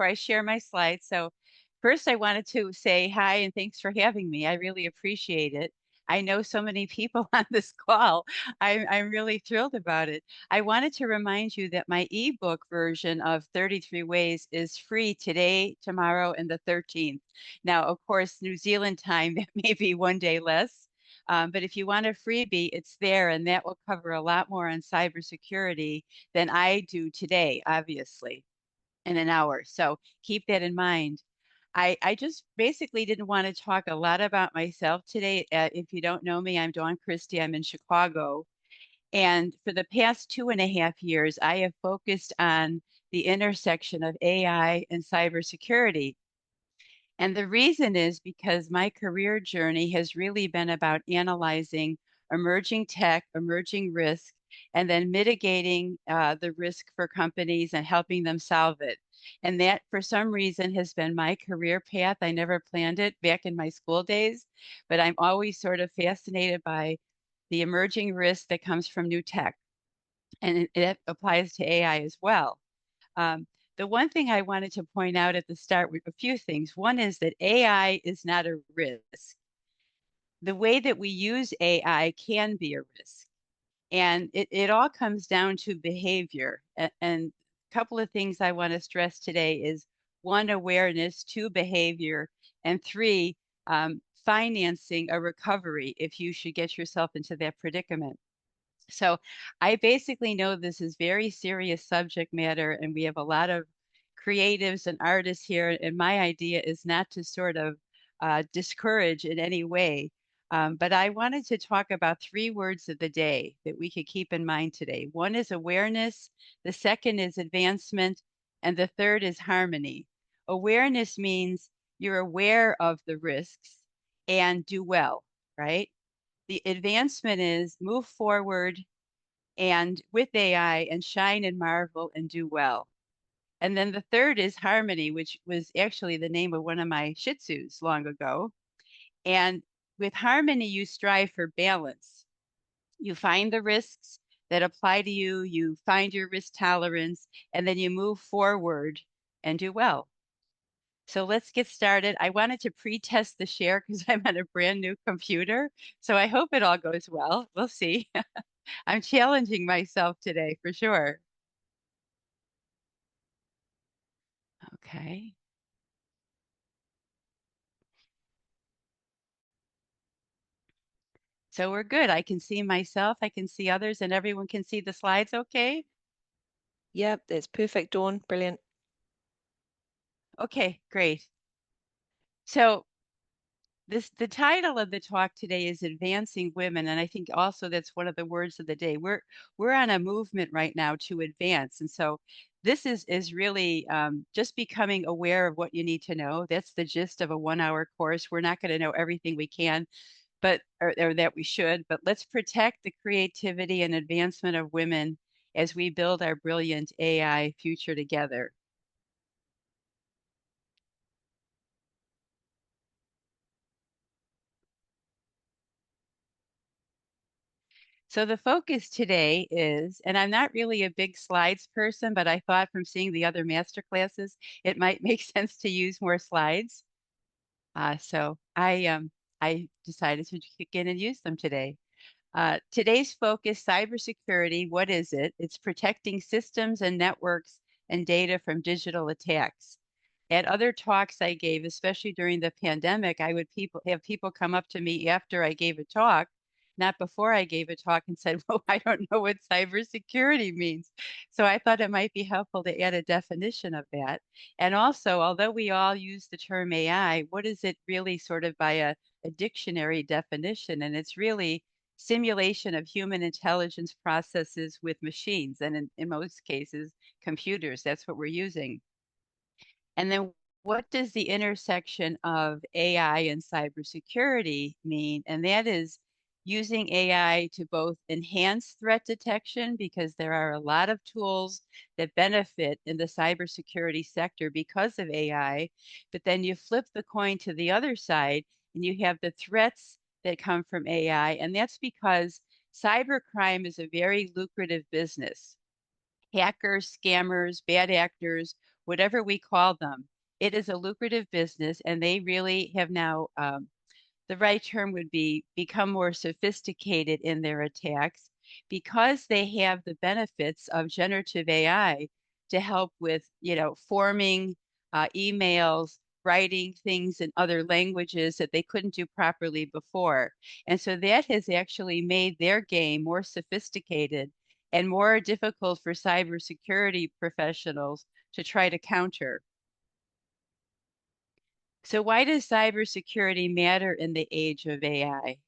before I share my slides. So first I wanted to say hi and thanks for having me. I really appreciate it. I know so many people on this call. I'm really thrilled about it. I wanted to remind you that my ebook version of 33 Ways is free today, tomorrow, and the 13th. Now, of course, New Zealand time, that may be one day less. But if you want a freebie, it's there, and that will cover a lot more on cybersecurity than I do today, obviously, in an hour. So keep that in mind. I just basically didn't want to talk a lot about myself today. If you don't know me, I'm Dawn Kristy. I'm in Chicago. And for the past 2.5 years, I have focused on the intersection of AI and cybersecurity. And the reason is because my career journey has really been about analyzing emerging tech, emerging risk, and then mitigating the risk for companies and helping them solve it. And that, for some reason, has been my career path. I never planned it back in my school days, but I'm always sort of fascinated by the emerging risk that comes from new tech. And it applies to AI as well. Um, the one thing I wanted to point out at the start were a few things. One is that AI is not a risk. The way that we use AI can be a risk. And it all comes down to behavior. And a couple of things I want to stress today is one, awareness, two, behavior, and three, financing a recovery if you should get yourself into that predicament. So I basically know this is very serious subject matter, and we have a lot of creatives and artists here. And my idea is not to sort of discourage in any way, but I wanted to talk about three words of the day that we could keep in mind today. One is awareness, the second is advancement, and the third is harmony. Awareness means you're aware of the risks and do well, right? The advancement is move forward and with AI and shine and marvel and do well. And then the third is harmony, which was actually the name of one of my Shih Tzus long ago. And with harmony, you strive for balance. You find the risks that apply to you, you find your risk tolerance, and then you move forward and do well. So let's get started. I wanted to pre-test the share because I'm on a brand new computer. So I hope it all goes well. We'll see. I'm challenging myself today for sure. Okay. So we're good. I can see myself, I can see others, and everyone can see the slides okay? Yep, that's perfect, Dawn. Brilliant. Okay, great. So the title of the talk today is Advancing Women, and I think also that's one of the words of the day. We're on a movement right now to advance, and so this is really just becoming aware of what you need to know. That's the gist of a 1 hour course. We're not going to know everything we can, but or that we should, but let's protect the creativity and advancement of women as we build our brilliant AI future together. So the focus today is, and I'm not really a big slides person, but I thought from seeing the other master classes, it might make sense to use more slides. So I decided to kick in and use them today. Today's focus, cybersecurity, what is it? It's protecting systems and networks and data from digital attacks. At other talks I gave, especially during the pandemic, I would have people come up to me after I gave a talk, not before I gave a talk, and said, well, I don't know what cybersecurity means. So I thought it might be helpful to add a definition of that. And also, although we all use the term AI, what is it really sort of by a dictionary definition? And it's really simulation of human intelligence processes with machines, and in most cases, computers. That's what we're using. And then what does the intersection of AI and cybersecurity mean? And that is using AI to both enhance threat detection, because there are a lot of tools that benefit in the cybersecurity sector because of AI. But then you flip the coin to the other side and you have the threats that come from AI. And that's because cybercrime is a very lucrative business. Hackers, scammers, bad actors whatever we call them. It is a lucrative business, and they really have now, the right term would be become more sophisticated in their attacks because they have the benefits of generative AI to help with, forming emails, writing things in other languages that they couldn't do properly before. And so that has actually made their game more sophisticated and more difficult for cybersecurity professionals to try to counter. So why does cybersecurity matter in the age of AI?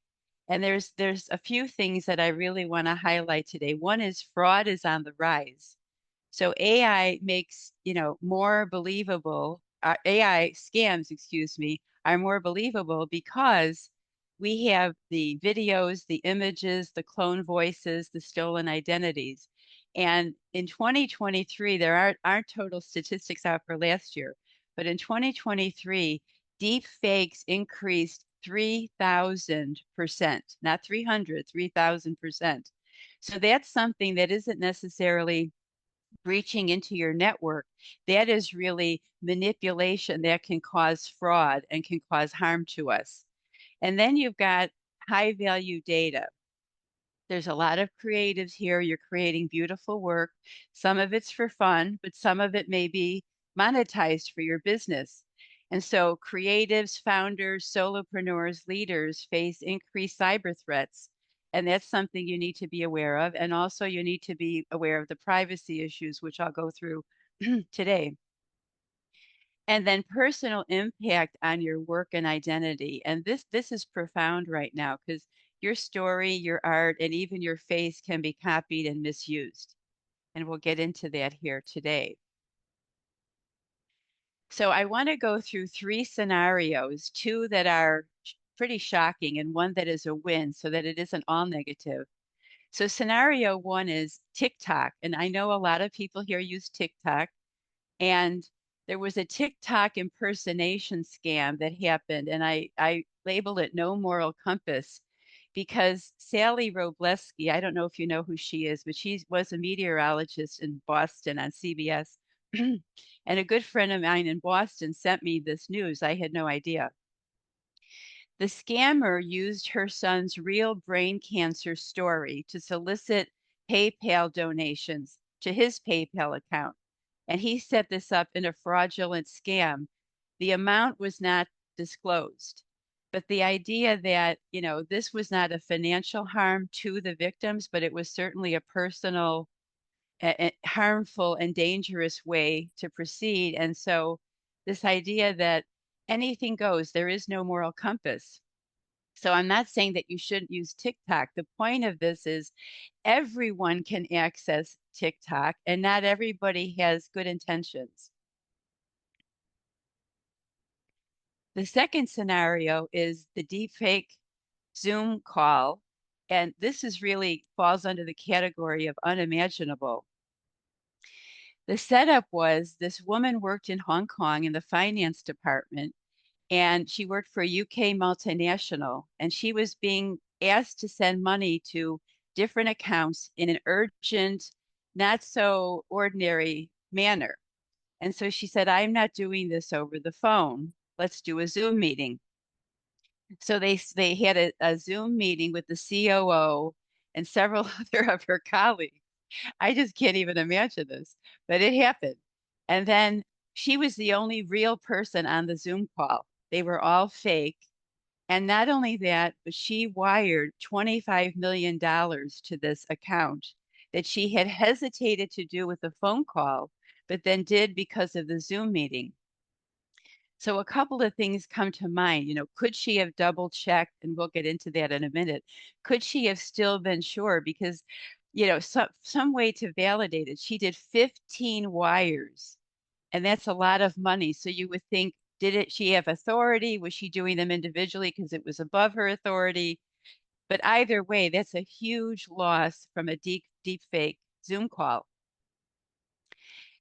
And there's a few things that I really want to highlight today. One is fraud is on the rise. So AI makes, more believable, AI scams, excuse me, are more believable because we have the videos, the images, the clone voices, the stolen identities. And in 2023, there aren't total statistics out for last year, but in 2023, deep fakes increased 3,000%, not 300, 3,000%. So that's something that isn't necessarily breaching into your network. That is really manipulation that can cause fraud and can cause harm to us. And then you've got high value data. There's a lot of creatives here. You're creating beautiful work. Some of it's for fun, but some of it may be monetized for your business. And so creatives, founders, solopreneurs, leaders face increased cyber threats. And that's something you need to be aware of. And also you need to be aware of the privacy issues, which I'll go through today. And then personal impact on your work and identity. And this is profound right now because your story, your art, and even your face can be copied and misused. And we'll get into that here today. So I want to go through three scenarios, two that are pretty shocking and one that is a win so that it isn't all negative. So scenario one is TikTok. And I know a lot of people here use TikTok. And there was a TikTok impersonation scam that happened, and I label it No Moral Compass because Sally Robleski, I don't know if you know who she is, but she was a meteorologist in Boston on CBS. And a good friend of mine in Boston sent me this news. I had no idea. The scammer used her son's real brain cancer story to solicit PayPal donations to his PayPal account. And he set this up in a fraudulent scam. The amount was not disclosed. But the idea that, this was not a financial harm to the victims, but it was certainly a personal, harmful, and dangerous way to proceed. And so, this idea that anything goes, there is no moral compass. So I'm not saying that you shouldn't use TikTok. The point of this is everyone can access TikTok and not everybody has good intentions. The second scenario is the deepfake Zoom call. And this is really falls under the category of unimaginable. The setup was this woman worked in Hong Kong in the finance department and she worked for a UK multinational, and she was being asked to send money to different accounts in an urgent, not so ordinary manner. And so she said, I'm not doing this over the phone. Let's do a Zoom meeting. So they had a Zoom meeting with the COO and several other of her colleagues. I just can't even imagine this, but it happened. And then she was the only real person on the Zoom call. They were all fake. And not only that, but she wired $25 million to this account that she had hesitated to do with the phone call, but then did because of the Zoom meeting. So a couple of things come to mind. Could she have double checked? And we'll get into that in a minute. Could she have still been sure? Because, some way to validate it. She did 15 wires, and that's a lot of money. So you would think, she have authority? Was she doing them individually because it was above her authority? But either way, that's a huge loss from a deep fake Zoom call.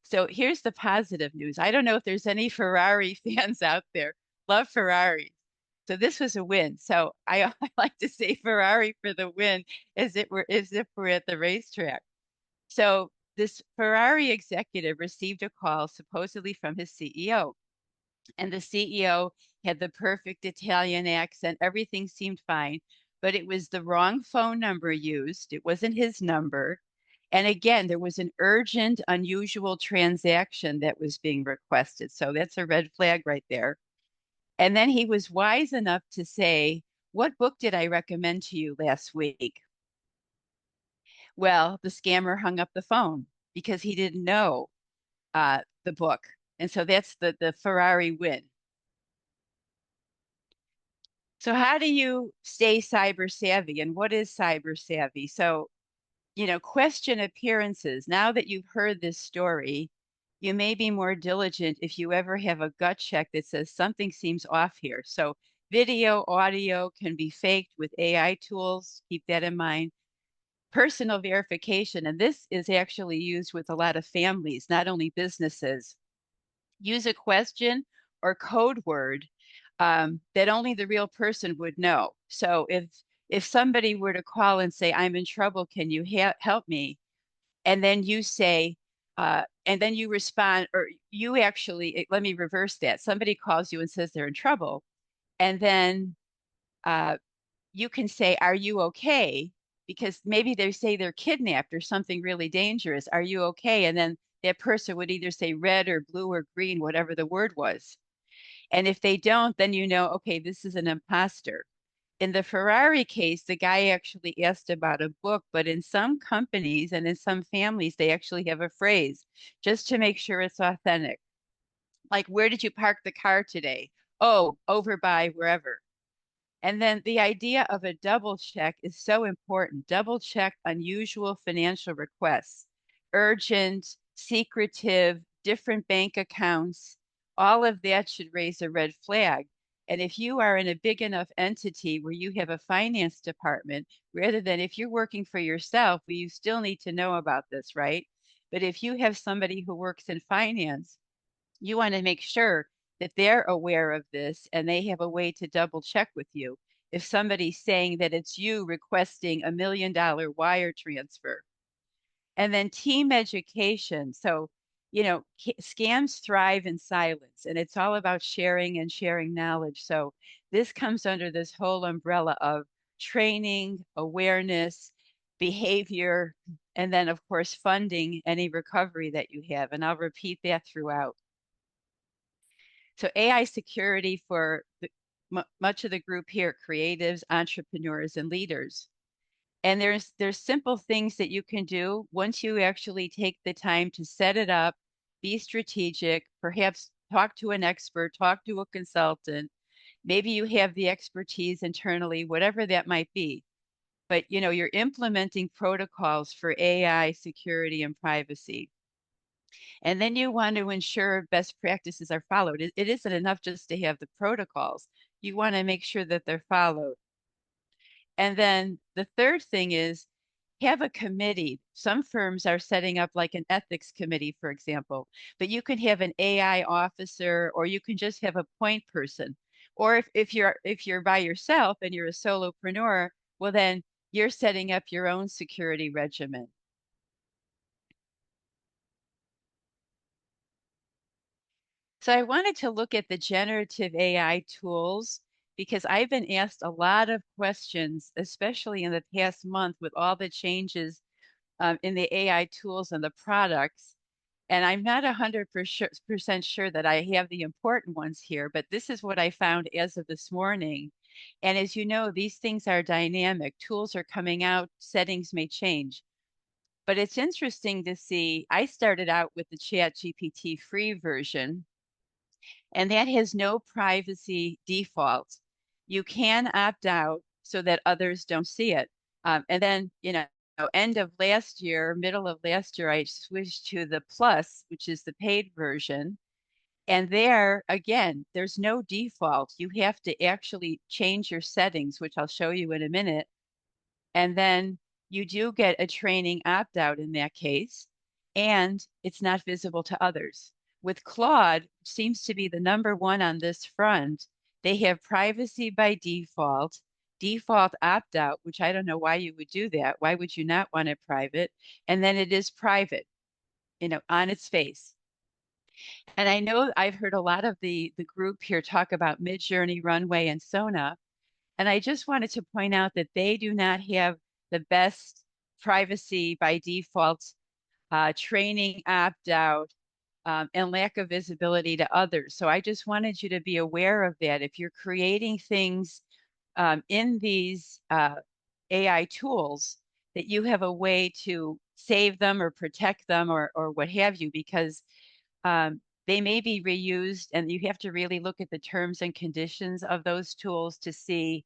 So here's the positive news. I don't know if there's any Ferrari fans out there. Love Ferraris. So this was a win. So I like to say Ferrari for the win as if we're at the racetrack. So this Ferrari executive received a call supposedly from his CEO, and the CEO had the perfect Italian accent. Everything seemed fine, but it was the wrong phone number used. It wasn't his number. And again, there was an urgent, unusual transaction that was being requested. So that's a red flag right there. And then he was wise enough to say, "What book did I recommend to you last week?" Well, the scammer hung up the phone because he didn't know the book. And so that's the Ferrari win. So how do you stay cyber savvy and what is cyber savvy? So, question appearances. Now that you've heard this story, you may be more diligent if you ever have a gut check that says something seems off here. So video, audio can be faked with AI tools. Keep that in mind. Personal verification, and this is actually used with a lot of families, not only businesses. Use a question or code word that only the real person would know. So if somebody were to call and say, "I'm in trouble, can you help me?" And then you say, and then you respond, or you actually, let me reverse that. Somebody calls you and says they're in trouble, and then uh, you can say, "Are you okay?" Because maybe they say they're kidnapped or something really dangerous. "Are you okay?" And then that person would either say red or blue or green, whatever the word was. And if they don't, then you know, okay, this is an imposter. In the Ferrari case, the guy actually asked about a book, but in some companies and in some families, they actually have a phrase just to make sure it's authentic. Like, "Where did you park the car today?" "Oh, over by wherever." And then the idea of a double check is so important. Double check unusual financial requests, urgent, secretive, different bank accounts. All of that should raise a red flag. And if you are in a big enough entity where you have a finance department, rather than if you're working for yourself, well, you still need to know about this, right? But if you have somebody who works in finance, you want to make sure that they're aware of this and they have a way to double check with you. If somebody's saying that it's you requesting $1 million wire transfer, and then team education. So, scams thrive in silence, and it's all about sharing and sharing knowledge. So, this comes under this whole umbrella of training, awareness, behavior, and then, of course, funding any recovery that you have. And I'll repeat that throughout. So AI security for much of the group here, creatives, entrepreneurs, and leaders. And there's simple things that you can do once you actually take the time to set it up, be strategic, perhaps talk to an expert, talk to a consultant. Maybe you have the expertise internally, whatever that might be. But you're implementing protocols for AI security and privacy. And then you want to ensure best practices are followed. It isn't enough just to have the protocols. You want to make sure that they're followed. And then the third thing is have a committee. Some firms are setting up like an ethics committee, for example, but you can have an AI officer or you can just have a point person. Or if you're by yourself and you're a solopreneur, well then you're setting up your own security regimen. So I wanted to look at the generative AI tools because I've been asked a lot of questions, especially in the past month with all the changes in the AI tools and the products. And I'm not 100% sure that I have the important ones here, but this is what I found as of this morning. And as you know, these things are dynamic. Tools are coming out, settings may change. But it's interesting to see. I started out with the Chat GPT free version and that has no privacy default. You can opt out so that others don't see it. And then, end of last year, middle of last year, I switched to the Plus, which is the paid version. And there, again, there's no default. You have to actually change your settings, which I'll show you in a minute. And then you do get a training opt out in that case, and it's not visible to others. With Claude, which seems to be the number one on this front, they have privacy by default opt out, which I don't know why you would do that. Why would you not want it private? And then it is private. on its face. And I know I've heard a lot of the group here talk about Midjourney, Runway, and Sona. And I just wanted to point out that they do not have the best privacy by default training opt out, and lack of visibility to others. So I just wanted you to be aware of that. If you're creating things in these AI tools, that you have a way to save them or protect them or what have you, because they may be reused, and you have to really look at the terms and conditions of those tools to see.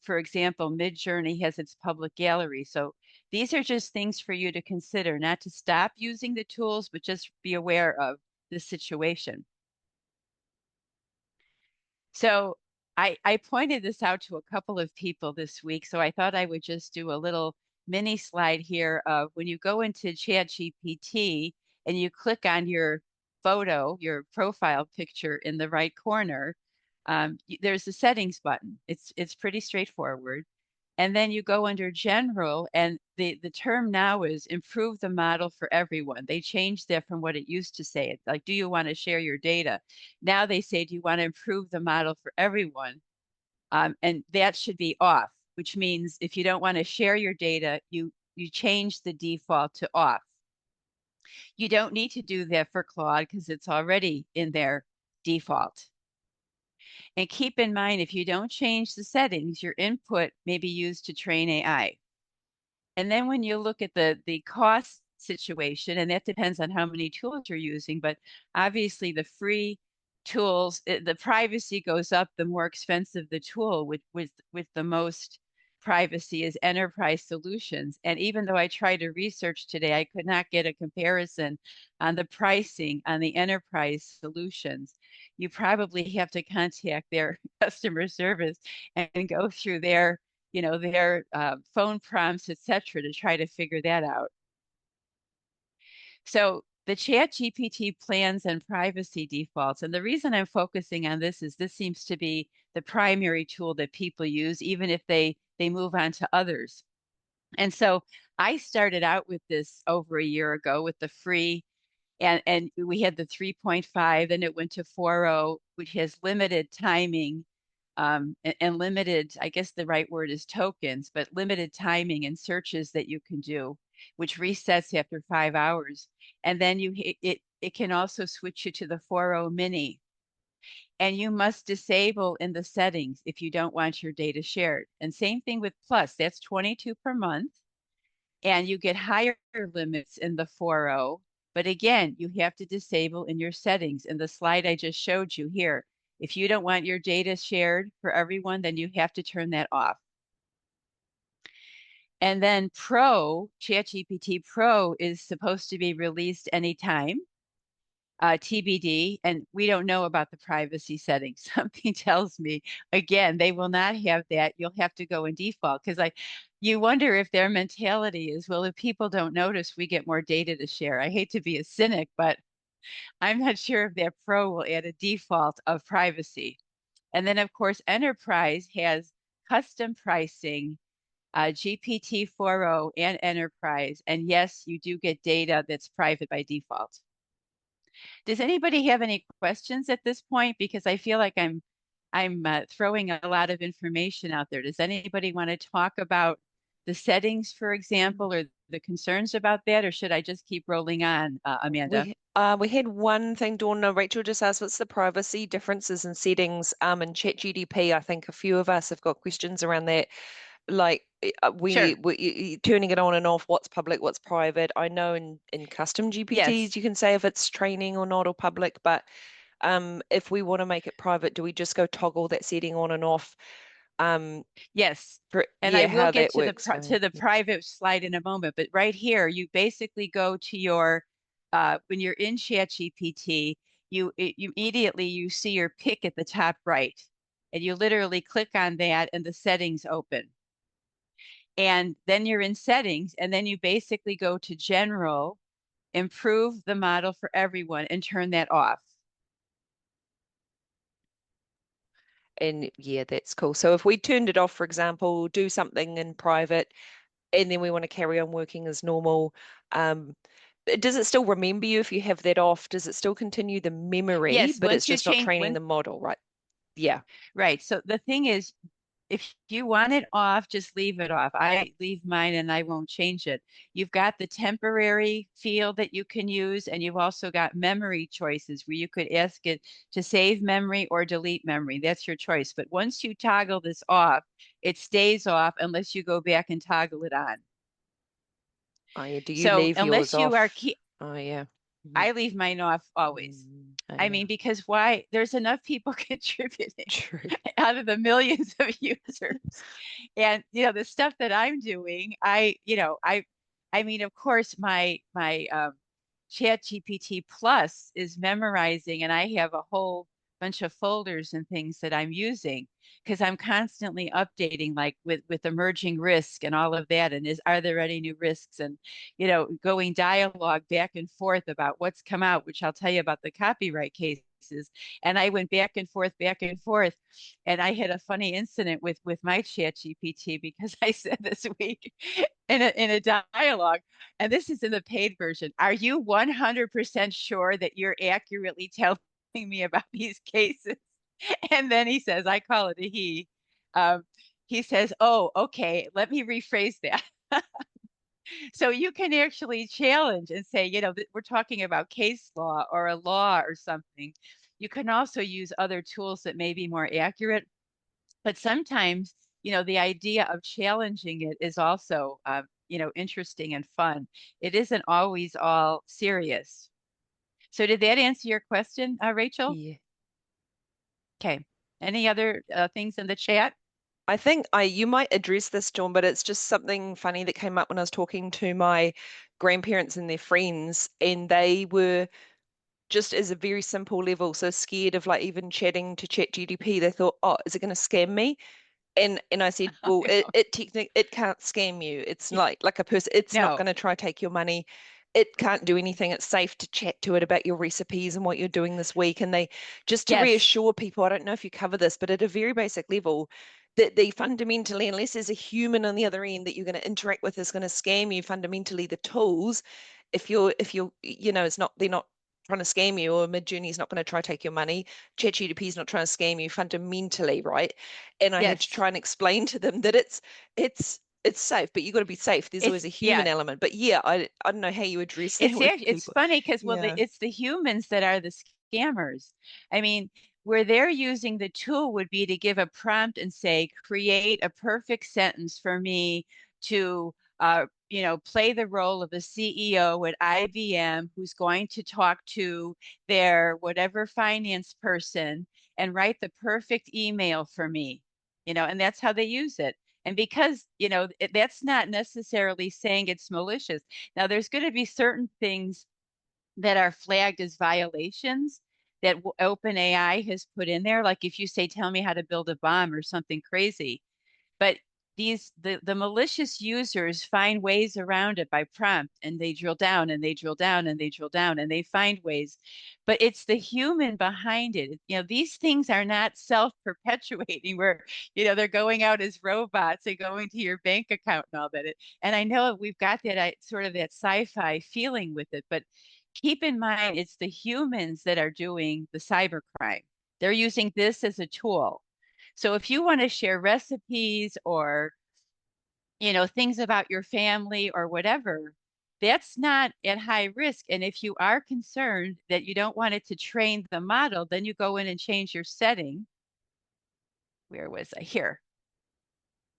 For example, Midjourney has its public gallery. So these are just things for you to consider, not to stop using the tools, but just be aware of the situation. So I pointed this out to a couple of people this week, so I thought I would just do a little mini slide here of when you go into ChatGPT and you click on your photo, your profile picture in the right corner, there's a settings button. It's pretty straightforward. And then you go under general, and the term now is improve the model for everyone. They changed that from what it used to say. It's like, do you want to share your data? Now they say, do you want to improve the model for everyone? And that should be off, which means if you don't want to share your data, you change the default to off. You don't need to do that for Claude because it's already in their default. And keep in mind, if you don't change the settings, your input may be used to train AI. And then when you look at the cost situation, and that depends on how many tools you're using, but obviously the free tools, the privacy goes up the more expensive the tool. With the most privacy is enterprise solutions. And even though I tried to research today, I could not get a comparison on the pricing on the enterprise solutions. You probably have to contact their customer service and go through their phone prompts, etc., to try to figure that out. So the Chat GPT plans and privacy defaults. And the reason I'm focusing on this is this seems to be the primary tool that people use, even if they move on to others. And so I started out with this over a year ago with the free, and we had the 3.5, then it went to 4.0, which has limited timing, and limited, I guess the right word is tokens, but limited timing and searches that you can do, which resets after 5 hours. And then it can also switch you to the 4.0 mini. And you must disable in the settings if you don't want your data shared. And same thing with Plus, that's 22 per month. And you get higher limits in the 4.0. But again, you have to disable in your settings. In the slide I just showed you here, if you don't want your data shared for everyone, then you have to turn that off. And then Pro, ChatGPT Pro is supposed to be released anytime, TBD, and we don't know about the privacy settings. Something tells me, again, they will not have that. You'll have to go in default because you wonder if their mentality is, well, if people don't notice, we get more data to share. I hate to be a cynic, but I'm not sure if that Pro will add a default of privacy. And then, of course, Enterprise has custom pricing, GPT 4.0 and Enterprise. And yes, you do get data that's private by default. Does anybody have any questions at this point? Because I feel like I'm throwing a lot of information out there. Does anybody want to talk about the settings, for example, or the concerns about that, or should I just keep rolling on, Amanda? We had one thing, Dawn. Rachel just asked, what's the privacy differences in settings in ChatGPT? I think a few of us have got questions around that. Like Sure. turning it on and off, what's public, what's private. I know in custom GPTs Yes. you can say if it's training or not or public, but if we want to make it private, do we just go toggle that setting on and off? Um, Yes. And I yeah, will how get that works. to So the yeah. private slide in a moment, but right here, you basically go to your when you're in ChatGPT, you immediately you see your pick at the top right, and you literally click on that, and the settings open. And then you're in settings, and then you basically go to general, improve the model for everyone, and turn that off. And yeah, that's cool. So if we turned it off, for example, do something in private, and then we want to carry on working as normal, um, does it still remember you if you have that off? Does it still continue the memory, Yes, but it's once you just not change training when the model, right? Yeah. right. So the thing is, if you want it off, just leave it off. I leave mine and I won't change it. You've got the temporary field that you can use, and you've also got memory choices where you could ask it to save memory or delete memory. That's your choice. But once you toggle this off, it stays off unless you go back and toggle it on. Oh yeah. Do you So leave yours unless you are off? key, Oh yeah. Mhm. I leave mine off always. Oh I yeah. mean, because why? There's enough people contributing True. out of the millions of users. And the stuff that I'm doing, I mean, of course, my Chat GPT Plus is memorizing, and I have a whole bunch of folders and things that I'm using because I'm constantly updating, like with emerging risk and all of that. And are there any new risks? And going dialogue back and forth about what's come out, which I'll tell you about the copyright cases. And I went back and forth, and I had a funny incident with my Chat GPT because I said this week in a dialogue, and this is in the paid version. Are you 100% sure that you're accurately telling me about these cases? And then he says, I call it a he. Um, he says, "Oh, okay, let me rephrase that." So you can actually challenge and say, we're talking about case law or a law or something. You can also use other tools that may be more accurate, but sometimes, the idea of challenging it is also, interesting and fun. It isn't always all serious. So did that answer your question, Rachel? Yeah. Okay. Any other things in the chat? I think I you might address this, Dawn, but it's just something funny that came up when I was talking to my grandparents and their friends, and they were just as a very simple level, so scared of like even chatting to ChatGPT. They thought, oh, is it going to scam me? And I said, well, it can't scam you. It's like a person. It's not No. going to try take your money. It can't do anything. It's safe to chat to it about your recipes and what you're doing this week. And they just to Yes. reassure people, I don't know if you cover this, but at a very basic level, that they fundamentally, unless there's a human on the other end that you're going to interact with is going to scam you, fundamentally the tools, if you're, it's not they're not trying to scam you, or Midjourney is not going to try to take your money. ChatGPT is not trying to scam you fundamentally, right? And I had to Yes. try and explain to them that it's safe, but you got to be safe. There's always It's a human yeah. element. But yeah, I don't know how you address that with It's people. funny because Yeah. it's the humans that are the scammers. I mean, where they're using the tool would be to give a prompt and say, create a perfect sentence for me to play the role of a CEO at IBM who's going to talk to their whatever finance person and write the perfect email for me. And that's how they use it. And because, that's not necessarily saying it's malicious. Now, there's going to be certain things that are flagged as violations that OpenAI has put in there. Like if you say, tell me how to build a bomb or something crazy, but the malicious users find ways around it by prompt, and they drill down and they drill down and they drill down and they find ways. But it's the human behind it. These things are not self-perpetuating where, they're going out as robots and going to your bank account and all that. And I know we've got that sort of that sci-fi feeling with it, but keep in mind it's the humans that are doing the cybercrime. They're using this as a tool. So if you want to share recipes or, things about your family or whatever, that's not at high risk. And if you are concerned that you don't want it to train the model, then you go in and change your setting. Where was I? Here.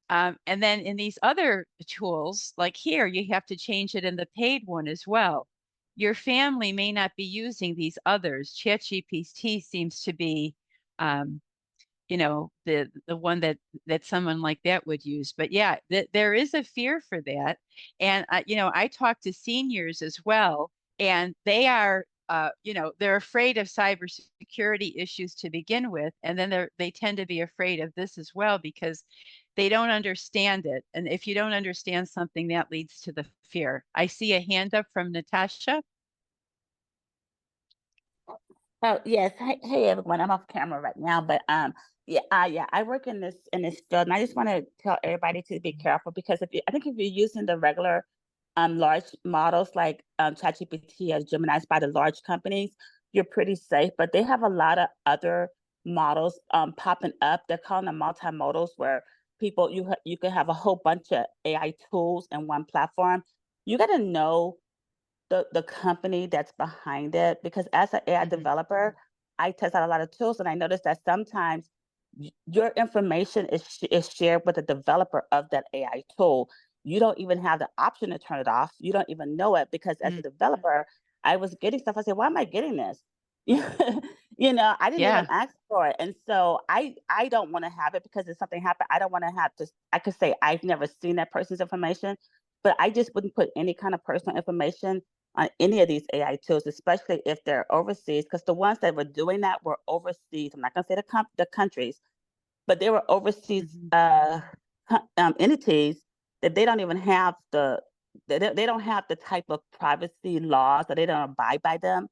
And then in these other tools, like here, you have to change it in the paid one as well. Your family may not be using these others. ChatGPT seems to be um, the one that someone like that would use. But yeah, there is a fear for that. And I talk to seniors as well, and they are they're afraid of cybersecurity issues to begin with, and then they tend to be afraid of this as well because they don't understand it. And if you don't understand something, that leads to the fear. I see a hand up from Natasha. Oh yes, hey everyone. I'm off camera right now, but yeah, I work in this field, and I just want to tell everybody to be careful because I think if you're using the regular large models like ChatGPT or Gemini by the large companies, you're pretty safe. But they have a lot of other models popping up. They're calling them multimodals, where you can have a whole bunch of AI tools in one platform. You got to know the company that's behind it, because as an AI Hmm. developer, I test out a lot of tools, and I noticed that sometimes your information is shared with the developer of that AI tool. You don't even have the option to turn it off. You don't even know it, because as a Mm. developer, I was getting stuff. I said, "Why am I getting this?" I didn't even Yeah, ask for it, and so I don't want to have it, because if something happened, I don't want to have to. I could say I've never seen that person's information, but I just wouldn't put any kind of personal information on any of these AI tools, especially if they're overseas, because the ones that were doing that were overseas. I'm not going to say the countries, but they were overseas hmm, entities that they don't even have they don't have the type of privacy laws, or they don't abide by them,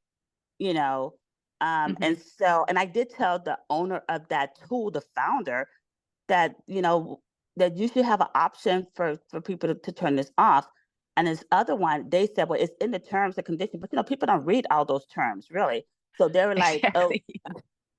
you know. hmm, And I did tell the owner of that tool, the founder, that that you should have an option for people to turn this off. And this other one, they said, well, it's in the terms and conditions, but people don't read all those terms really. So they were like, oh, exactly.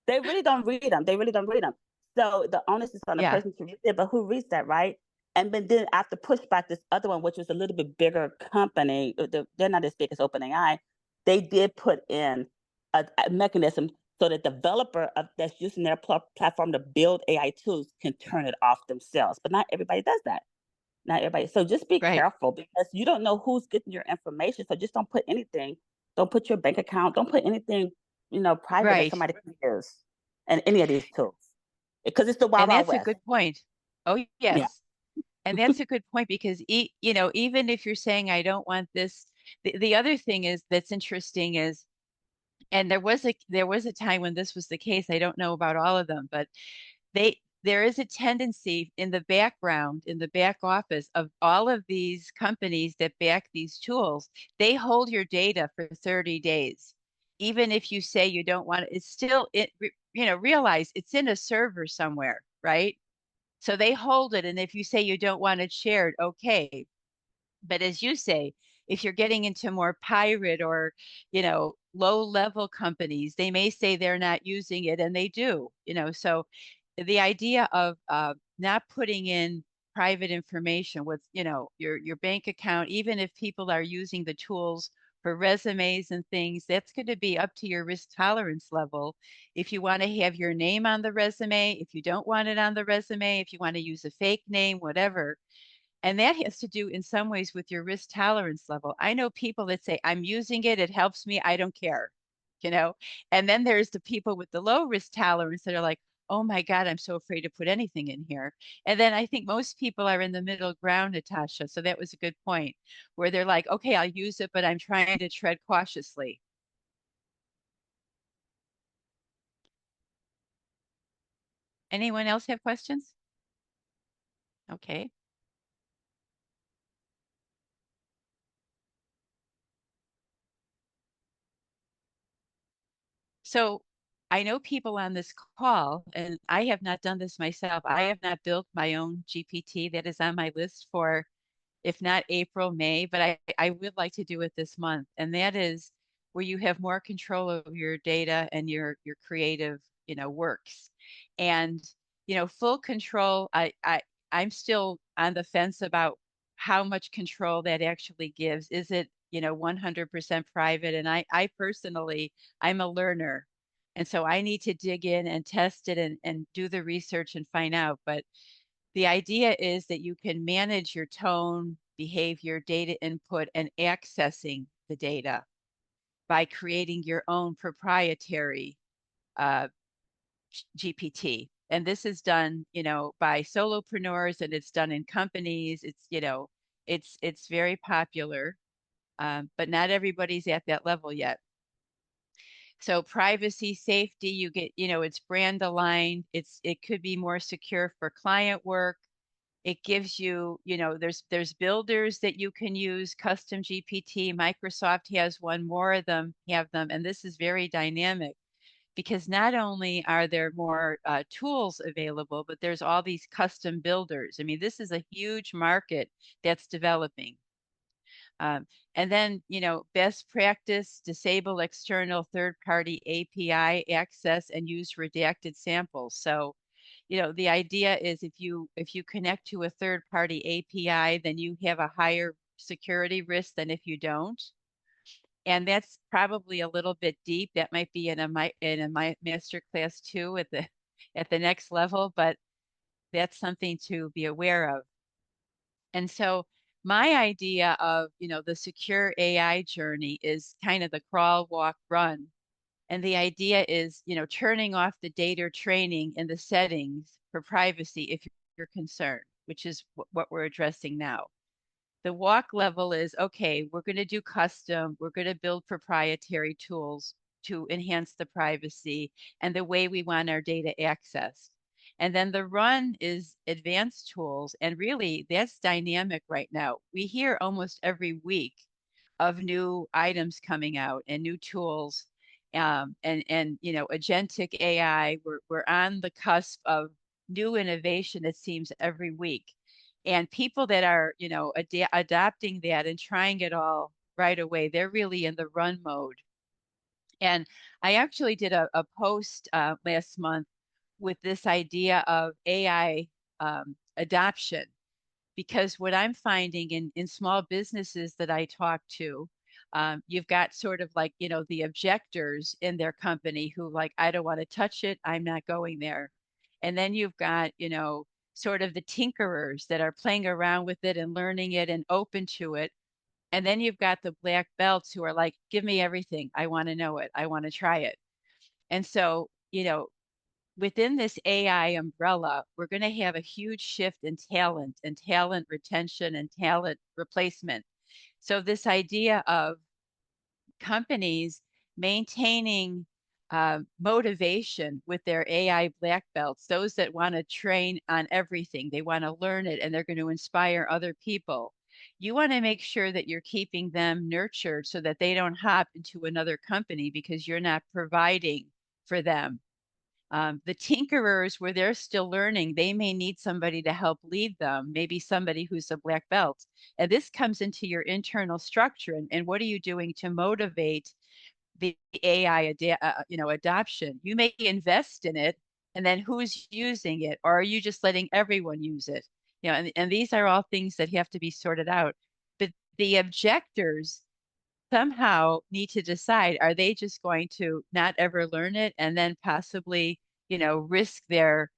they really don't read them. They really don't read them. So the onus is on the Yeah, person to read it, but who reads that, right? And then after pushback, this other one, which was a little bit bigger company, they're not as big as OpenAI, they did put in a mechanism so the developer that's using their platform to build AI tools can turn it off themselves. But not everybody does that. Not everybody. So just be right, careful, because you don't know who's getting your information. So just don't put anything. Don't put your bank account. Don't put anything, private that right. somebody can use in any of these tools. Because it's the wild, And wild that's a west. good point. Oh, Yeah. yes. And that's a good point because even if you're saying I don't want this, the other thing is that's interesting is, and there was a time when this was the case. I don't know about all of them, but there is a tendency in the background, in the back office of all of these companies that back these tools, they hold your data for 30 days. Even if you say you don't want it, it's still realize it's in a server somewhere, right? So they hold it. And if you say you don't want it shared, okay. But as you say, if you're getting into more pirate or, low level companies, they may say they're not using it and they do. So the idea of not putting in private information with, your bank account, even if people are using the tools for resumes and things, that's going to be up to your risk tolerance level. If you want to have your name on the resume, if you don't want it on the resume, if you want to use a fake name, whatever, and that has to do in some ways with your risk tolerance level. I know people that say, I'm using it, it helps me, I don't care, you know? And then there's the people with the low risk tolerance that are like, oh my God, I'm so afraid to put anything in here. And then I think most people are in the middle ground, Natasha. So that was a good point where they're like, okay, I'll use it, but I'm trying to tread cautiously. Anyone else have questions? Okay. So I know people on this call, and I have not done this myself. I have not built my own GPT. That is on my list for, if not April, May, but I would like to do it this month. And that is where you have more control over your data and your creative, works. And, full control, I'm still on the fence about how much control that actually gives. Is it, 100% private? And I personally, I'm a learner. And so I need to dig in and test it and do the research and find out. But the idea is that you can manage your tone, behavior, data input, and accessing the data by creating your own proprietary uh, GPT. And this is done, by solopreneurs, and it's done in companies. It's very popular, but not everybody's at that level yet. So privacy, safety, you get, it's brand aligned. It could be more secure for client work. It gives you, there's builders that you can use, custom GPT. Microsoft has one, more of them have them, and this is very dynamic because not only are there more tools available, but there's all these custom builders. I mean, this is a huge market that's developing. And then, best practice, disable external third-party API access and use redacted samples. So, the idea is if you connect to a third-party API, then you have a higher security risk than if you don't. And that's probably a little bit deep. That might be in a master class too at the next level, but that's something to be aware of. And so my idea of, the secure AI journey is kind of the crawl, walk, run. And the idea is, turning off the data training and the settings for privacy if you're concerned, which is what we're addressing now. The walk level is, okay, we're going to do custom, we're going to build proprietary tools to enhance the privacy and the way we want our data accessed. And then the run is advanced tools. And really, that's dynamic right now. We hear almost every week of new items coming out and new tools. And agentic AI, we're on the cusp of new innovation, it seems, every week. And people that are, adapting that and trying it all right away, they're really in the run mode. And I actually did a post last month with this idea of AI adoption, because what I'm finding in small businesses that I talk to, you've got sort of like, the objectors in their company who like, I don't want to touch it, I'm not going there. And then you've got, sort of the tinkerers that are playing around with it and learning it and open to it. And then you've got the black belts who are like, give me everything. I want to know it. I want to try it. And so, within this AI umbrella, we're going to have a huge shift in talent and talent retention and talent replacement. So this idea of companies maintaining motivation with their AI black belts, those that want to train on everything, they want to learn it, and they're going to inspire other people. You want to make sure that you're keeping them nurtured so that they don't hop into another company because you're not providing for them. The tinkerers, where they're still learning, they may need somebody to help lead them, maybe somebody who's a black belt. And this comes into your internal structure. And what are you doing to motivate the AI adoption? You may invest in it, and then who's using it? Or are you just letting everyone use it? And these are all things that have to be sorted out. But the objectors somehow need to decide, are they just going to not ever learn it and then possibly, risk their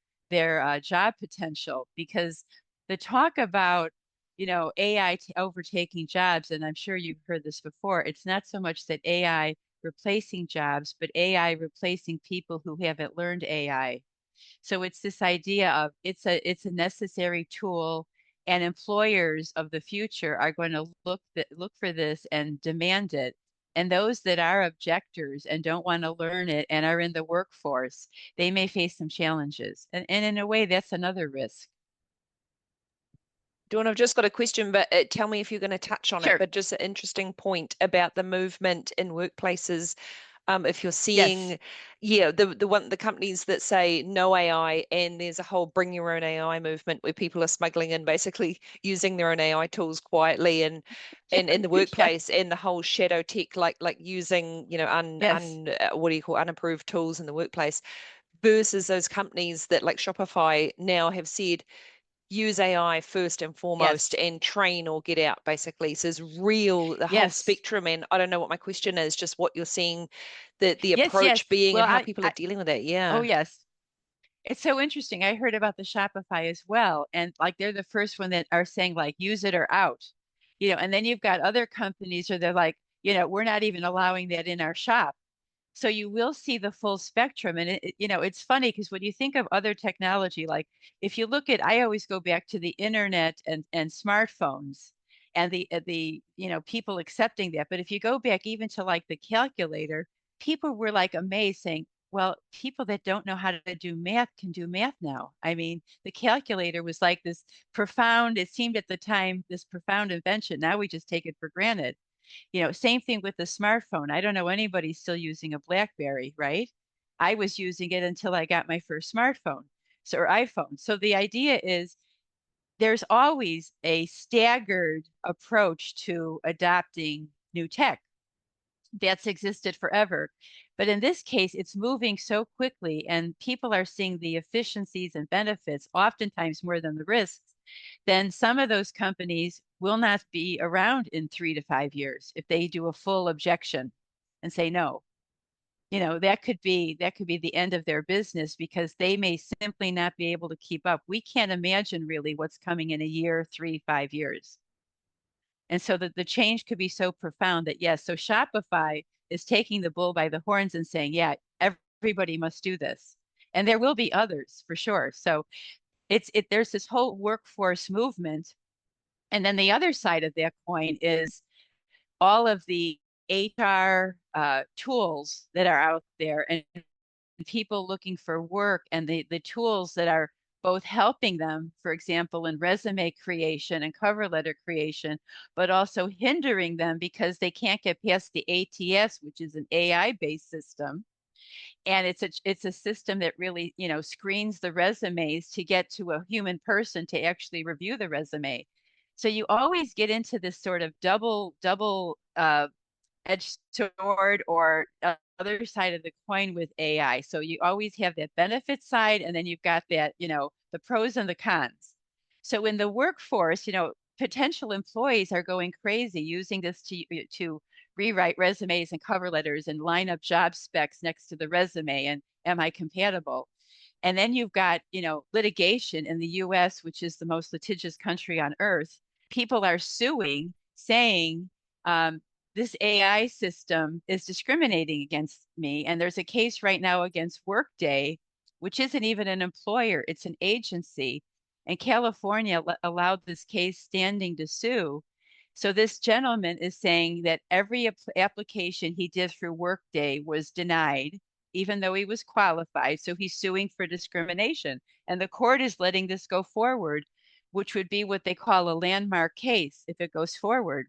job potential? Because the talk about, AI overtaking jobs, and I'm sure you've heard this before, it's not so much that AI replacing jobs, but AI replacing people who haven't learned AI. So it's this idea of it's a necessary tool, and employers of the future are going to look for this and demand it. And those that are objectors and don't want to learn it and are in the workforce, they may face some challenges. And in a way, that's another risk. Dawn, I've just got a question, but tell me if you're going to touch on it. Sure. But just an interesting point about the movement in workplaces. If you're Yes. seeing, yeah, the companies that say no AI, and there's a whole bring your own AI movement where people are smuggling in, basically using their own AI tools quietly and in the Yeah. workplace, and the whole shadow tech, like using, Yes. what do you call, unapproved tools in the workplace, versus those companies that like Shopify now have said use AI first and foremost Yes. and train or get out, basically. So it's real, the whole Yes. spectrum. And I don't know what my question is, just what you're seeing the Yes. approach Yes. being Well, and how people are I dealing with it. oh, Yeah. yes. It's so interesting. I heard about the Shopify as well. And like they're the first one that are saying like use it or out. And then you've got other companies where they're like, we're not even allowing that in our shop. So you will see the full spectrum. And it's funny because when you think of other technology, like if you look at, I always go back to the internet and smartphones and the people accepting that. But if you go back even to like the calculator, people were like amazed saying, well, people that don't know how to do math can do math now. I mean, the calculator was like this profound, it seemed at the time, this profound invention. Now we just take it for granted. Same thing with the smartphone. I don't know anybody still using a BlackBerry, right? I was using it until I got my first smartphone, or iPhone. So the idea is there's always a staggered approach to adopting new tech. That's existed forever. But in this case, it's moving so quickly, and people are seeing the efficiencies and benefits, oftentimes more than the risks. Then some of those companies will not be around in 3 to 5 years if they do a full objection and say no. That could be the end of their business because they may simply not be able to keep up. We can't imagine really what's coming in a year, 3, 5 years. And so the change could be so profound that yes, so Shopify is taking the bull by the horns and saying, yeah, everybody must do this. And there will be others for sure. So there's this whole workforce movement. And then the other side of that coin is all of the HR tools that are out there and people looking for work and the tools that are both helping them, for example, in resume creation and cover letter creation, but also hindering them because they can't get past the ATS, which is an AI-based system. And it's a system that really, screens the resumes to get to a human person to actually review the resume. So you always get into this sort of double edged sword or other side of the coin with AI. So you always have that benefit side, and then you've got that, the pros and the cons. So in the workforce, potential employees are going crazy using this to rewrite resumes and cover letters and line up job specs next to the resume and am I compatible? And then you've got, litigation in the US, which is the most litigious country on earth. People are suing, saying, this AI system is discriminating against me. And there's a case right now against Workday, which isn't even an employer, it's an agency. And California allowed this case standing to sue. So this gentleman is saying that every application he did through Workday was denied, even though he was qualified. So he's suing for discrimination. And the court is letting this go forward, which would be what they call a landmark case if it goes forward.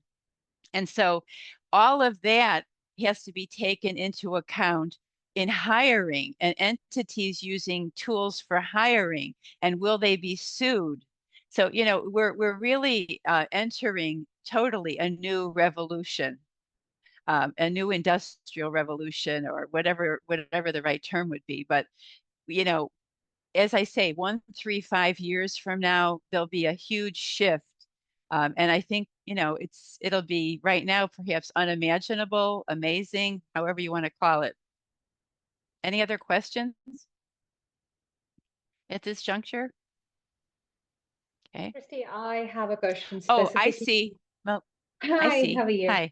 And so all of that has to be taken into account in hiring and entities using tools for hiring. And will they be sued? So, we're really entering totally a new revolution, a new industrial revolution, or whatever the right term would be. But, you know, as I say, 1, 3, 5 years from now, there'll be a huge shift. And I think, it'll be right now perhaps unimaginable, amazing, however you want to call it. Any other questions at this juncture? Okay. Kristy, I have a question Oh, I specifically. see. Well, I Hi, see. how are you? Hi.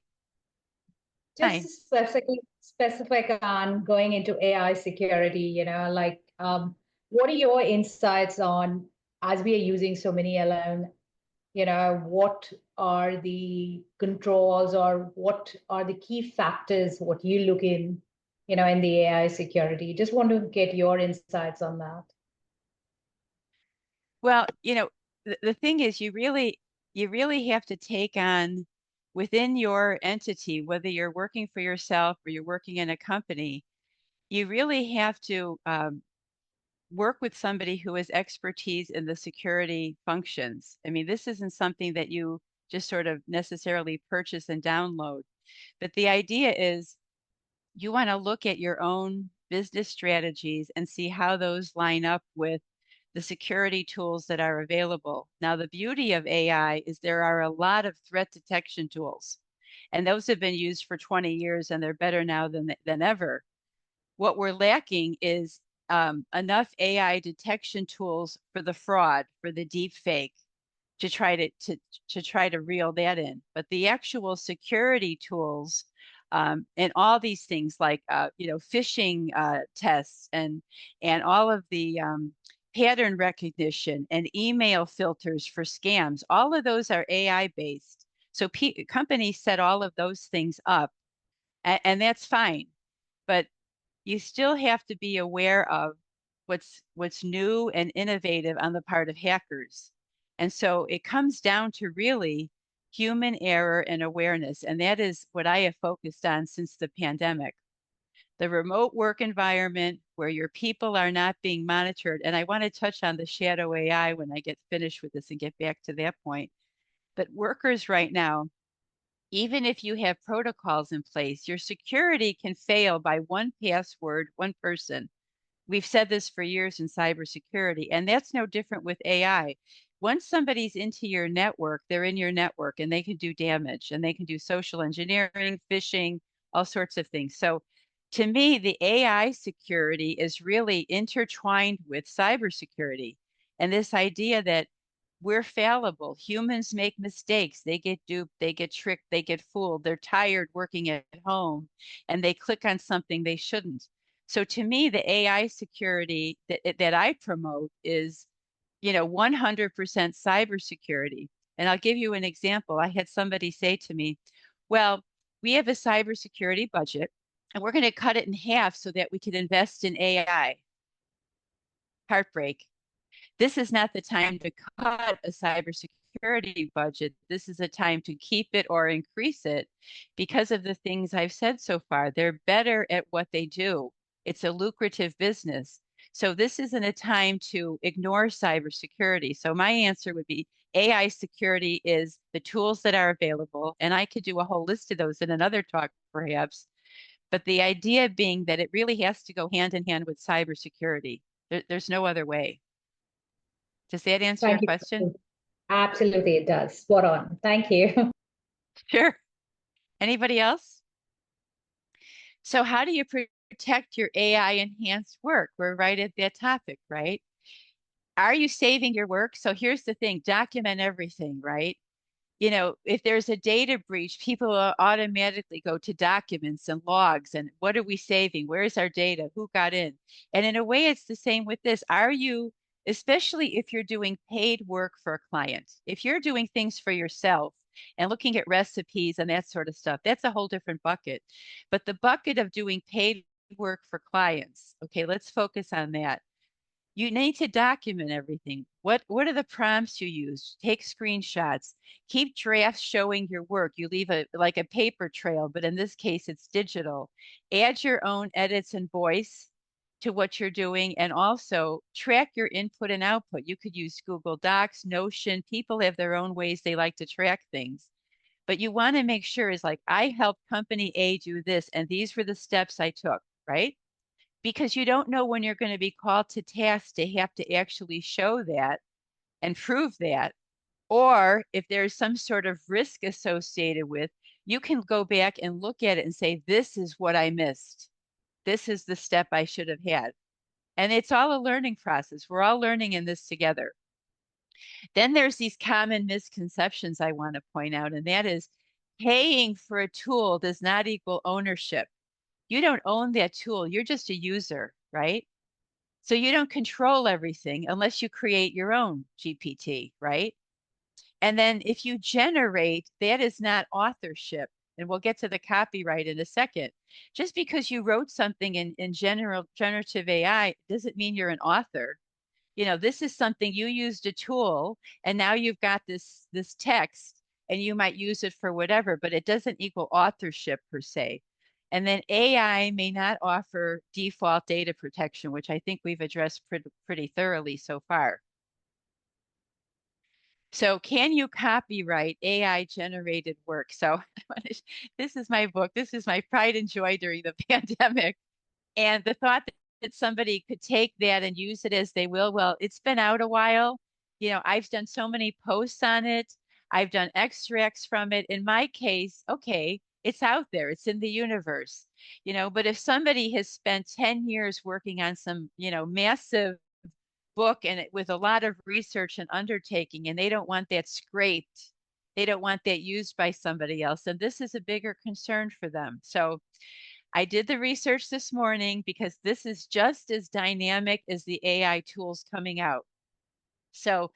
Hi. Just specific on going into AI security, what are your insights on as we are using so many LM, what are the controls or what are the key factors, what you look in the AI security? Just want to get your insights on that. Well, the thing is you really have to take on within your entity, whether you're working for yourself or you're working in a company, you really have to work with somebody who has expertise in the security functions. I mean, this isn't something that you just sort of necessarily purchase and download. But the idea is you want to look at your own business strategies and see how those line up with the security tools that are available. Now, the beauty of AI is there are a lot of threat detection tools, and those have been used for 20 years and they're better now than ever. What we're lacking is enough AI detection tools for the fraud, for the deep fake, to try to reel that in. But the actual security tools and all these things like phishing tests and all of the pattern recognition and email filters for scams, all of those are AI based. So companies set all of those things up, and that's fine. But you still have to be aware of what's new and innovative on the part of hackers. And so it comes down to really human error and awareness. And that is what I have focused on since the pandemic. the remote work environment where your people are not being monitored. And I want to touch on the shadow AI when I get finished with this and get back to that point. But workers right now, even if you have protocols in place, your security can fail by one password, one person. We've said this for years in cybersecurity, and that's no different with AI. Once somebody's into your network, they're in your network and they can do damage and they can do social engineering, phishing, all sorts of things. So to me, the AI security is really intertwined with cybersecurity. And this idea that we're fallible. Humans make mistakes. They get duped, they get tricked, they get fooled. They're tired working at home and they click on something they shouldn't. So to me, the AI security that I promote is, 100% cybersecurity. And I'll give you an example. I had somebody say to me, well, we have a cybersecurity budget and we're going to cut it in half so that we can invest in AI. Heartbreak. This is not the time to cut a cybersecurity budget. This is a time to keep it or increase it because of the things I've said so far. They're better at what they do. It's a lucrative business. So this isn't a time to ignore cybersecurity. So my answer would be AI security is the tools that are available. And I could do a whole list of those in another talk, perhaps. But the idea being that it really has to go hand in hand with cybersecurity. There's no other way. Does that answer your Thank you. question? Absolutely, it does. Spot on. Thank you. Sure. Anybody else? So how do you protect your AI enhanced work? We're right at that topic, right? Are you saving your work? So here's the thing, document everything, right? If there's a data breach, people will automatically go to documents and logs and what are we saving? Where's our data? Who got in? And in a way, it's the same with this. Are you, especially if you're doing paid work for a client, if you're doing things for yourself and looking at recipes and that sort of stuff, that's a whole different bucket. But the bucket of doing paid work for clients, okay, let's focus on that. You need to document everything. What are the prompts you use? Take screenshots. Keep drafts showing your work. You leave a paper trail, but in this case it's digital. Add your own edits and voice to what you're doing and also track your input and output. You could use Google Docs, Notion. People have their own ways they like to track things. But you want to make sure is like I helped company A do this and these were the steps I took, right? Because you don't know when you're going to be called to task to have to actually show that and prove that. Or if there's some sort of risk associated with, you can go back and look at it and say, this is what I missed. This is the step I should have had. And it's all a learning process. We're all learning in this together. Then there's these common misconceptions I want to point out, and that is paying for a tool does not equal ownership. You don't own that tool. You're just a user, right? So you don't control everything unless you create your own GPT, right? And then if you generate, that is not authorship. And we'll get to the copyright in a second. Just because you wrote something in generative AI doesn't mean you're an author. This is something you used a tool and now you've got this text and you might use it for whatever, but it doesn't equal authorship per se. And then AI may not offer default data protection, which I think we've addressed pretty thoroughly so far. So can you copyright AI generated work? So this is my book. This is my pride and joy during the pandemic. And the thought that somebody could take that and use it as they will, well, it's been out a while. I've done so many posts on it. I've done extracts from it. In my case, okay, it's out there. It's in the universe. But if somebody has spent 10 years working on some, massive book and with a lot of research and undertaking, and they don't want that scraped, they don't want that used by somebody else, and this is a bigger concern for them. So I did the research this morning because this is just as dynamic as the AI tools coming out. So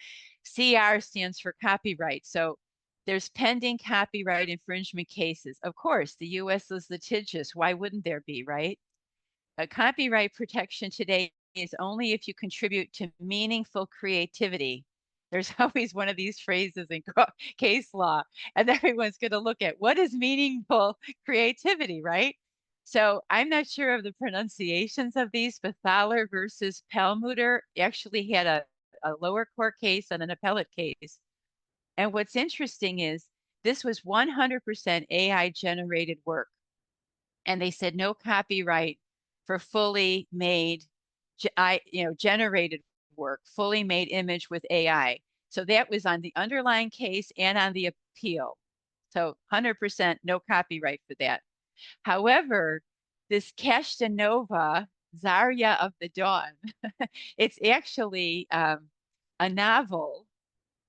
CR stands for copyright. So there's pending copyright infringement cases. Of course, the US is litigious. Why wouldn't there be, right? A copyright protection today is only if you contribute to meaningful creativity. There's always one of these phrases in case law, and everyone's going to look at what is meaningful creativity, right? So I'm not sure of the pronunciations of these, but Thaler versus Perlmutter actually had a lower court case and an appellate case. And what's interesting is this was 100% AI generated work. And they said no copyright for fully made, generated work, fully made image with AI. So that was on the underlying case and on the appeal. So 100% no copyright for that. However, this Nova, Zarya of the Dawn, it's actually a novel,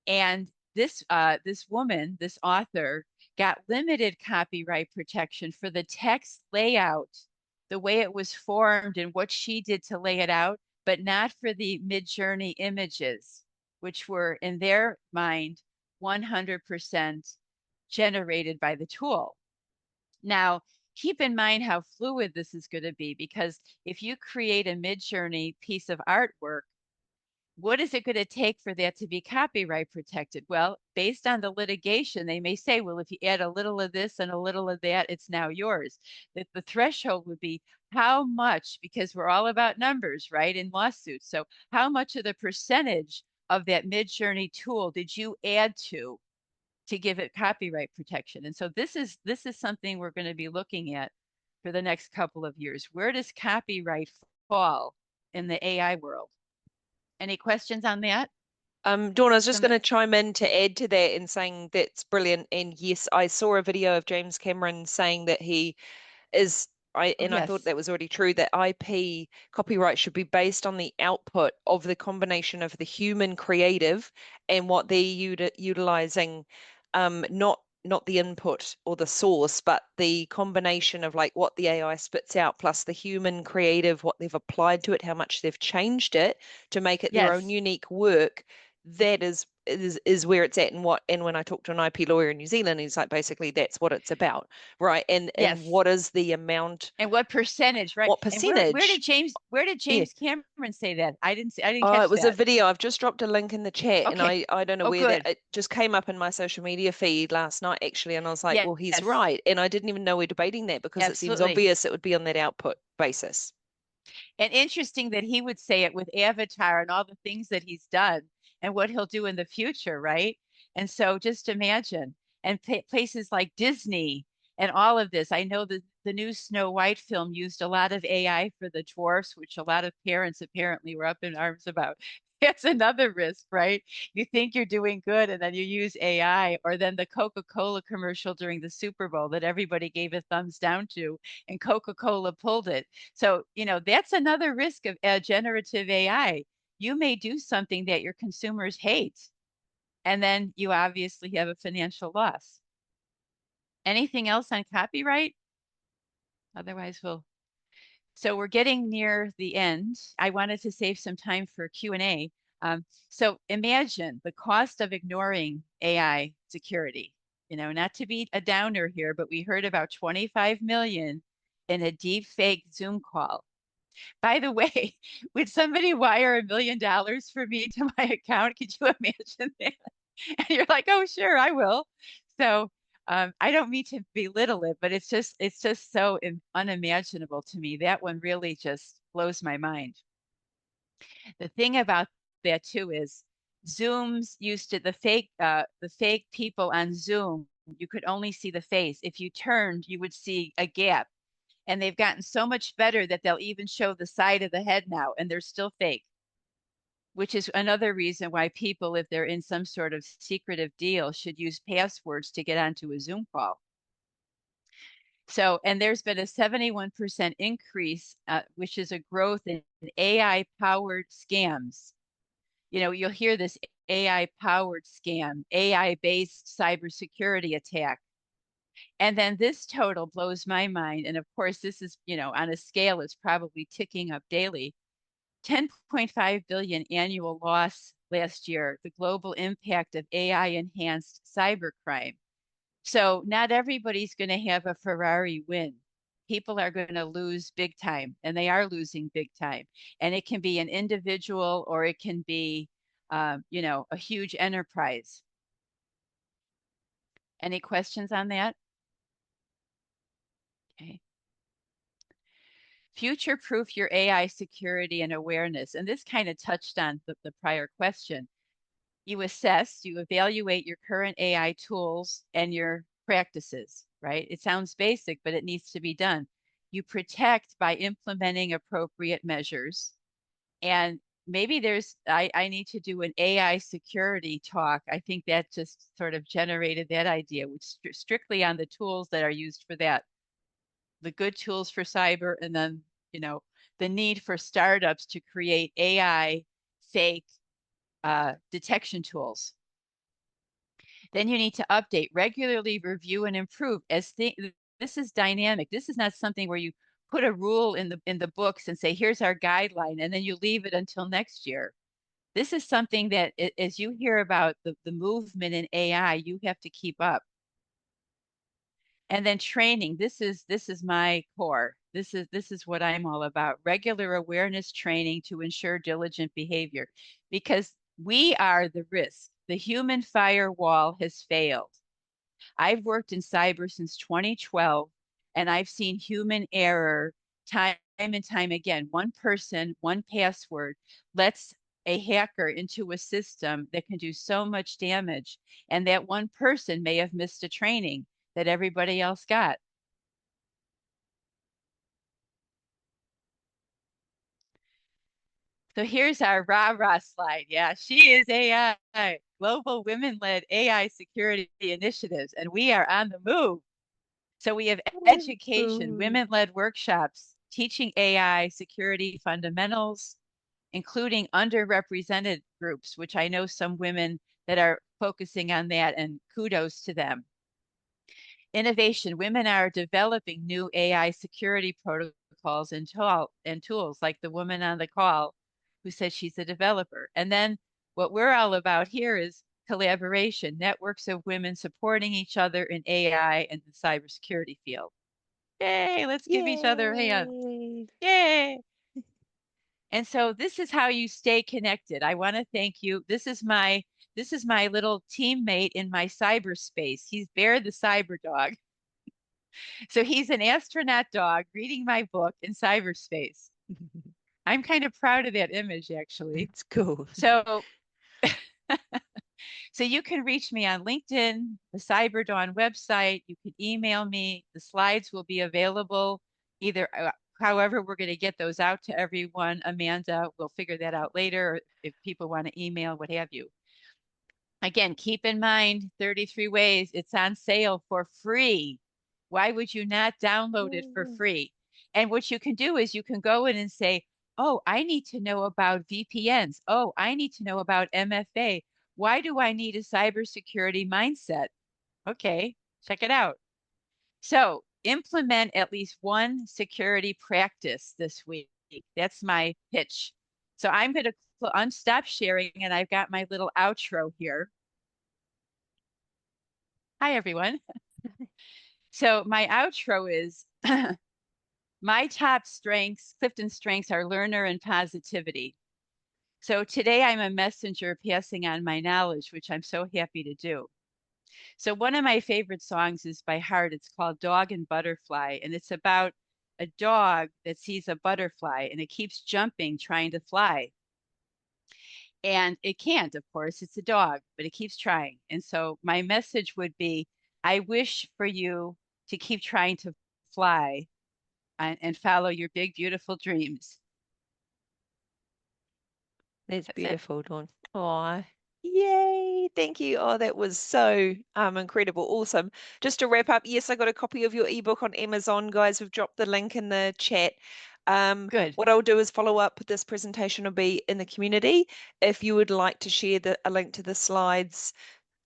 and this woman, this author, got limited copyright protection for the text layout, the way it was formed and what she did to lay it out, but not for the Midjourney images, which were in their mind 100% generated by the tool. Now, keep in mind how fluid this is going to be, because if you create a Midjourney piece of artwork, what is it going to take for that to be copyright protected? Well, based on the litigation, they may say, well, if you add a little of this and a little of that, it's now yours. That the threshold would be how much, because we're all about numbers, right, in lawsuits. So how much of the percentage of that Midjourney tool did you add to give it copyright protection? And so this is something we're going to be looking at for the next couple of years. Where does copyright fall in the AI world? Any questions on that? Dawn, I was just Some, going to chime in to add to that and saying that's brilliant. And yes, I saw a video of James Cameron saying that he is oh, and I thought yes, that was already true, that IP copyright should be based on the output of the combination of the human creative and what they're utilizing, not the input or the source, but the combination of like what the AI spits out plus the human creative, what they've applied to it, how much they've changed it to make it their own yes, unique work. That is where it's at. And when I talked to an IP lawyer in New Zealand, he's like, basically that's what it's about, right? And yes. what is the amount, And what percentage, right? what And where percentage? did Yeah. James Cameron say that? I didn't Oh, it catch was a that. video. I've just dropped a link in the chat, and Okay. I don't know Oh, where that, good. it just came up in my social media feed last night actually, and I was like, well, he's Yes, right. And I didn't even know we're debating that because it seems absolutely. obvious it would be on that output basis. And interesting that he would say it with Avatar and all the things that he's done and what he'll do in the future, right? And so just imagine, and places like Disney and all of this. I know that the new Snow White film used a lot of AI for the dwarfs, which a lot of parents apparently were up in arms about. That's another risk, right? You think you're doing good and then you use AI, or then the Coca-Cola commercial during the Super Bowl that everybody gave a thumbs down to, and Coca-Cola pulled it. So, that's another risk of generative AI. You may do something that your consumers hate, and then you obviously have a financial loss. Anything else on copyright? Otherwise, so we're getting near the end. I wanted to save some time for Q&A. So imagine the cost of ignoring AI security. Not to be a downer here, but we heard about 25 million in a deep fake Zoom call. By the way, would somebody wire $1 million for me to my account? Could you imagine that? And you're like, oh, sure, I will. So I don't mean to belittle it, but it's just so unimaginable to me. That one really just blows my mind. The thing about that too is Zooms used to the fake people on Zoom. You could only see the face. If you turned, you would see a gap, and they've gotten so much better that they'll even show the side of the head now, and they're still fake, which is another reason why people, if they're in some sort of secretive deal, should use passwords to get onto a Zoom call. So, and there's been a 71% increase, which is a growth in AI powered scams. You'll hear this AI powered scam, AI based cybersecurity attack. And then this total blows my mind. And of course, this is, on a scale, it's probably ticking up daily. 10.5 billion annual loss last year, the global impact of AI enhanced cybercrime. So not everybody's going to have a Ferrari win. People are going to lose big time, and they are losing big time. And it can be an individual, or it can be, a huge enterprise. Any questions on that? Okay. future-proof your AI security and awareness. And this kind of touched on the prior question. You assess, you evaluate your current AI tools and your practices, right? It sounds basic, but it needs to be done. You protect by implementing appropriate measures. And maybe I need to do an AI security talk. I think that just sort of generated that idea, which strictly on the tools that are used for that, the good tools for cyber, and then, the need for startups to create AI fake detection tools. Then you need to update, regularly review, and improve as this is dynamic. This is not something where you put a rule in the books and say, here's our guideline, and then you leave it until next year. This is something that, as you hear about the movement in AI, you have to keep up. And then training. This is my core. This is what I'm all about. Regular awareness training to ensure diligent behavior, because we are the risk. The human firewall has failed. I've worked in cyber since 2012, and I've seen human error time and time again. One person, one password lets a hacker into a system that can do so much damage. And that one person may have missed a training that everybody else got. So here's our rah-rah slide. Yeah, she is AI, Global Women-Led AI Security Initiatives, and we are on the move. So we have education, women-led workshops, teaching AI security fundamentals, including underrepresented groups, which I know some women that are focusing on that, and kudos to them. Innovation, women are developing new AI security protocols and tools, like the woman on the call who said she's a developer. And then what we're all about here is collaboration, networks of women supporting each other in AI and the cybersecurity field. Yay, let's give each other a hand. Yay. And so this is how you stay connected. I want to thank you. This is my little teammate in my cyberspace. He's Bear the cyber dog. So he's an astronaut dog reading my book in cyberspace. I'm kind of proud of that image, actually. It's cool. So so you can reach me on LinkedIn, the Cyber Dawn website. You can email me. The slides will be available either, however, we're going to get those out to everyone. Amanda will figure that out later if people want to email, what have you. Again, keep in mind, 33 ways, it's on sale for free. Why would you not download it for free? And what you can do is you can go in and say, oh, I need to know about VPNs. Oh, I need to know about MFA. Why do I need a cybersecurity mindset? Okay, check it out. So implement at least one security practice this week. That's my pitch. So I'm going to unstop sharing, and I've got my little outro here. Hi, everyone. So my outro is my top strengths, Clifton's strengths, are learner and positivity. So today I'm a messenger passing on my knowledge, which I'm so happy to do. So one of my favorite songs is by Heart. It's called Dog and Butterfly, and it's about a dog that sees a butterfly and it keeps jumping, trying to fly. And it can't, of course, it's a dog, but it keeps trying. And so my message would be, I wish for you to keep trying to fly and follow your big, beautiful dreams. That's beautiful, Dawn. Aw, yay. Thank you. Oh, that was so incredible. Awesome. Just to wrap up, yes, I got a copy of your ebook on Amazon, guys. We've dropped the link in the chat. Good. What I'll do is follow up. This presentation will be in the community. If you would like to share a link to the slides,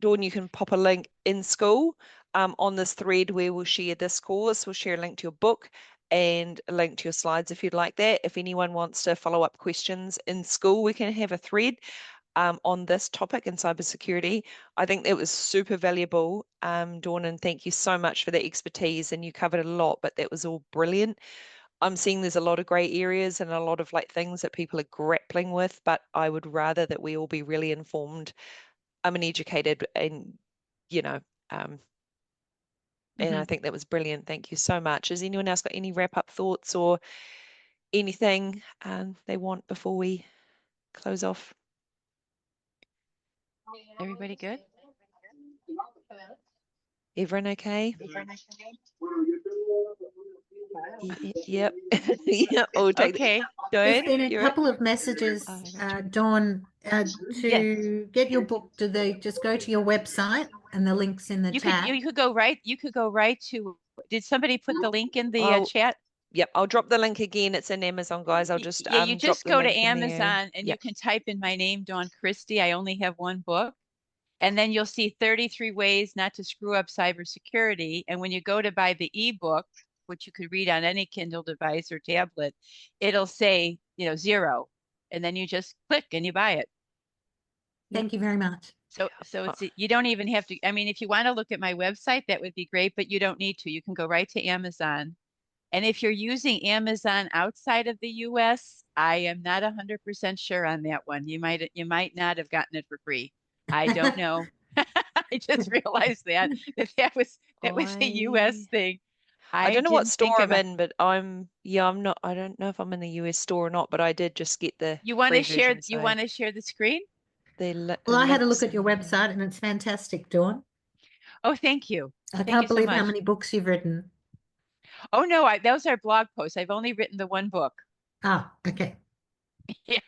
Dawn, you can pop a link in school on this thread where we'll share this course. We'll share a link to your book and a link to your slides if you'd like that. If anyone wants to follow up questions in school, we can have a thread on this topic in cybersecurity. I think that was super valuable, Dawn, and thank you so much for the expertise. And you covered a lot, but that was all brilliant. I'm seeing there's a lot of gray areas and a lot of things that people are grappling with, but I would rather that we all be really informed. I'm an educated and, and I think that was brilliant. Thank you so much. Has anyone else got any wrap up thoughts or anything they want before we close off? Everybody good? Everyone okay? Yep. Yeah, we'll take Okay. There's Joanne, been a you're it? couple of messages, Oh, Rachel. Dawn, Yes. to get your book. Do they just go to your website and the links in the You could chat? you could go right to, did somebody put the link in the I'll, chat? yep, I'll drop the link again. It's in Amazon, guys. I'll just Yeah, you drop just the go to link in there. Amazon and you Yep. can type in my name, Dawn Kristy. I only have one book. And then you'll see 33 ways not to screw up cybersecurity. And when you go to buy the ebook, which you could read on any Kindle device or tablet, it'll say, 0. And then you just click and you buy it. Thank you very much. So you don't even have to, I mean, if you want to look at my website, that would be great, but you don't need to. You can go right to Amazon. And if you're using Amazon outside of the US, I am not 100% sure on that one. You might not have gotten it for free. I don't know. I just realized that was a US thing. I don't know what didn't think store I'm about. in, but I'm not, I don't know if I'm in the US store or not, but I did just get the You want free to share version, you so want to share the screen? the Well, I had a links look at your in there. website and it's fantastic, Dawn. Oh, thank you. I Thank can't you so believe how much. many books you've written. Oh no, those are blog posts. I've only written the one book. Ah, okay. Yeah.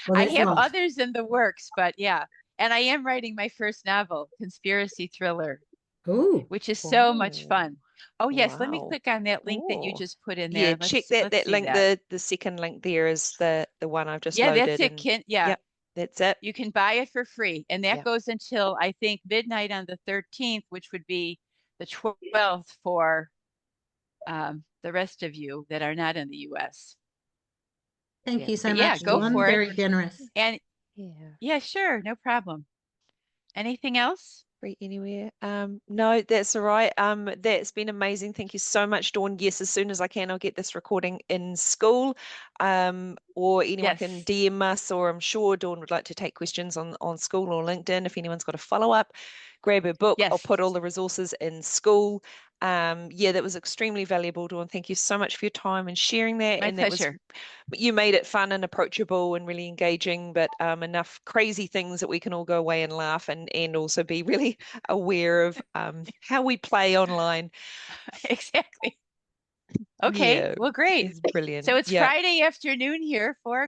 Well, I there's have lots. others in the works, but yeah. And I am writing my first novel, conspiracy thriller, Ooh, which is so much Oh, fun. Oh yes, let me wow. click on that link that you Oh, just put in yeah, there. check Let's that see link. that. The second link there is the one I've just Yeah, that's loaded, it, and yeah. yep, that's it. You can buy it for free. And that Yep. goes until I think midnight on the 13th, which would be the 12th for the rest of you that are not in the US. thank you so But yeah, much, go Dawn. for it. Very generous. And Yeah. yeah, sure, no problem. Anything else? Free anywhere. No, that's all right. That's been amazing. Thank you so much, Dawn. Yes, as soon as I can, I'll get this recording in school. Or anyone can Yes. DM us, or I'm sure Dawn would like to take questions on school or LinkedIn. If anyone's got a follow-up, grab her book. I'll Yes. put all the resources in school. Yeah, that was extremely valuable, Dawn. Thank you so much for your time and sharing that. My And that was, pleasure. you made it fun and approachable and really engaging, but enough crazy things that we can all go away and laugh and also be really aware of how we play online. Exactly. Okay, Yeah, well, great. it's brilliant. So it's Yeah. Friday afternoon here, 4